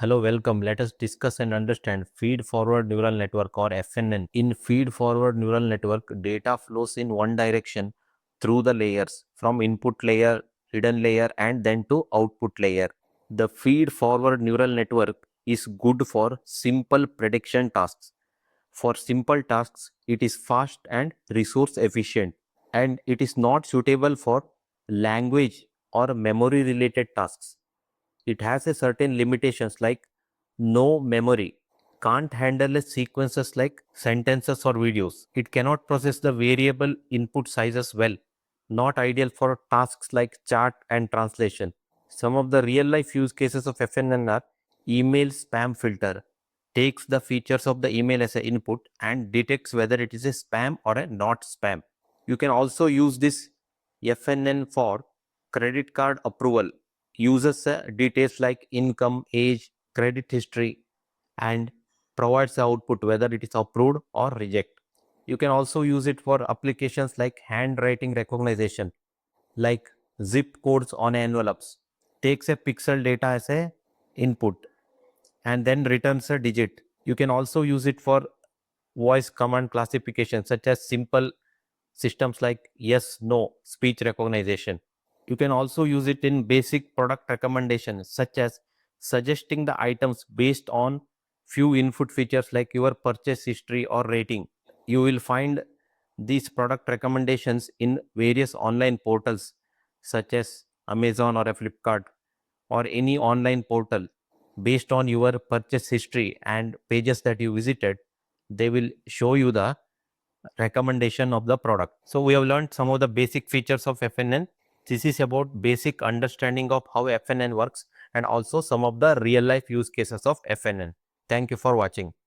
Hello, welcome. Let us discuss and understand feed-forward neural network or FNN. In feed-forward neural network, data flows in one direction through the layers from input layer, hidden layer, and then to output layer. The feed-forward neural network is good for simple prediction tasks. For simple tasks, it is fast and resource efficient, and it is not suitable for language or memory related tasks. It has a certain limitations like no memory, can't handle a sequences like sentences or videos. It cannot process the variable input sizes well, not ideal for tasks like chat and translation. Some of the real life use cases of FNN are email spam filter, takes the features of the email as an input and detects whether it is a spam or a not spam. You can also use this FNN for credit card approval. Uses details like income, age, credit history, and provides the output whether it is approved or reject. You can also use it for applications like handwriting recognition, like zip codes on envelopes. Takes a pixel data as a input and then returns a digit. You can also use it for voice command classification, such as simple systems like yes, no, speech recognition. You can also use it in basic product recommendations, such as suggesting the items based on few input features like your purchase history or rating. You will find these product recommendations in various online portals such as Amazon or a Flipkart or any online portal. Based on your purchase history and pages that you visited, they will show you the recommendation of the product. So we have learned some of the basic features of FNN. This is about basic understanding of how FNN works and also some of the real life use cases of FNN. Thank you for watching.